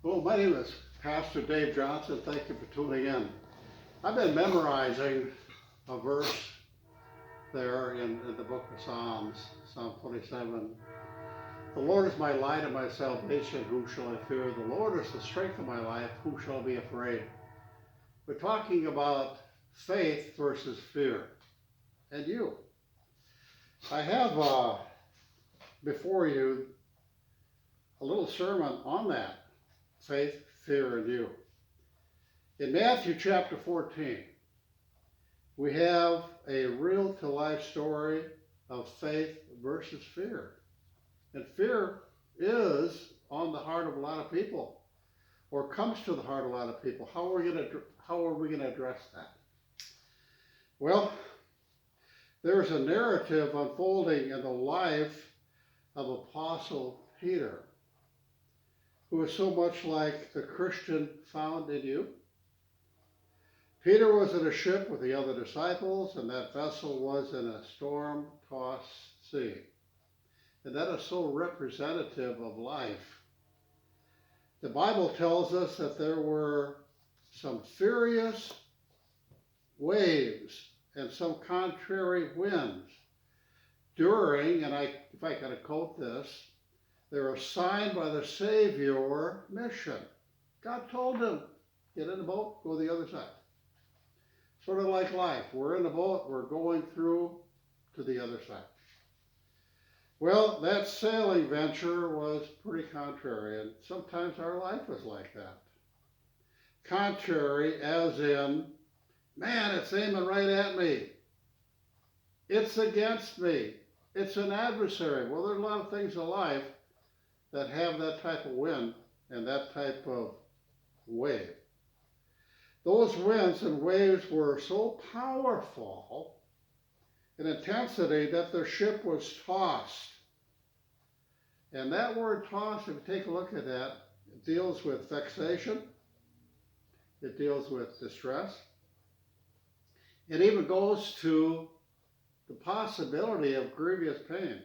Hello, my name is Pastor Dave Johnson. Thank you for tuning in. I've been memorizing a verse there in the book of Psalms, Psalm 27. The Lord is my light and my salvation, whom shall I fear? The Lord is the strength of my life, whom shall I be afraid? We're talking about faith versus fear. And you. I have before you a little sermon on that. Faith, fear, and you. In Matthew chapter 14, we have a real-to-life story of faith versus fear. And fear is on the heart of a lot of people, or comes to the heart of a lot of people. How are we going to address that? Well, there's a narrative unfolding in the life of Apostle Peter, who is so much like the Christian found in you. Peter was in a ship with the other disciples, and that vessel was in a storm-tossed sea. And that is so representative of life. The Bible tells us that there were some furious waves and some contrary winds during, and if I can quote this, they're assigned by the Savior mission. God told them, get in the boat, go to the other side. Sort of like life. We're in the boat, we're going through to the other side. Well, that sailing venture was pretty contrary, and sometimes our life is like that. Contrary as in, man, it's aiming right at me. It's against me. It's an adversary. Well, there's a lot of things in life that have that type of wind and that type of wave. Those winds and waves were so powerful in intensity that their ship was tossed. And that word tossed, if you take a look at that, it deals with vexation. It deals with distress. It even goes to the possibility of grievous pain.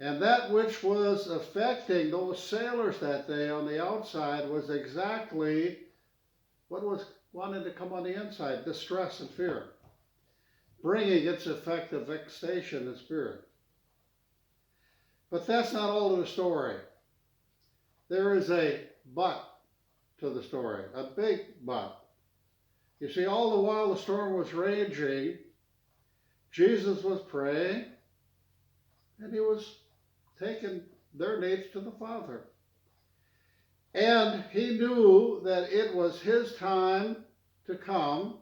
And that which was affecting those sailors that day on the outside was exactly what was wanting to come on the inside, distress and fear, bringing its effect of vexation and spirit. But that's not all of the story. There is a but to the story, a big but. You see, all the while the storm was raging, Jesus was praying, and he was taking their needs to the Father. And he knew that it was his time to come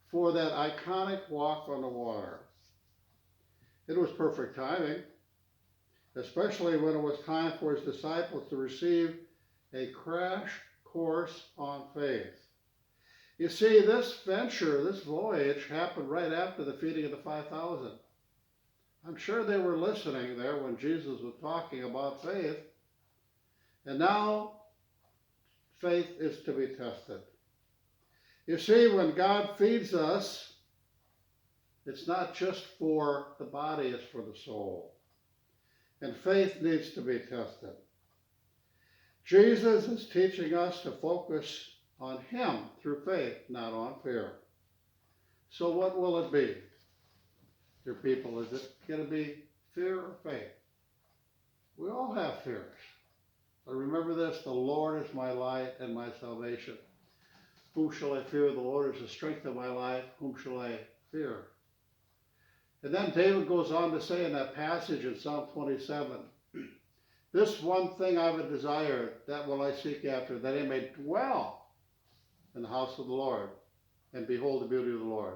for that iconic walk on the water. It was perfect timing, especially when it was time for his disciples to receive a crash course on faith. You see, this venture, this voyage, happened right after the feeding of the 5,000. I'm sure they were listening there when Jesus was talking about faith. And now, faith is to be tested. You see, when God feeds us, it's not just for the body, it's for the soul. And faith needs to be tested. Jesus is teaching us to focus on him through faith, not on fear. So what will it be? Dear people, is it going to be fear or faith? We all have fears. But remember this, the Lord is my light and my salvation. Whom shall I fear? The Lord is the strength of my life. Whom shall I fear? And then David goes on to say in that passage in Psalm 27, this one thing I would desire, that will I seek after, that I may dwell in the house of the Lord and behold the beauty of the Lord.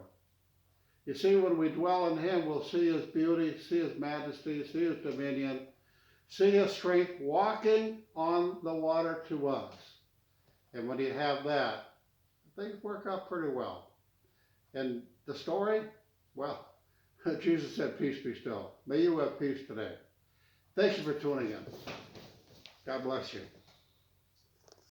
You see, when we dwell in him, we'll see his beauty, see his majesty, see his dominion, see his strength walking on the water to us. And when you have that, things work out pretty well. And the story, well, Jesus said, peace be still. May you have peace today. Thank you for tuning in. God bless you.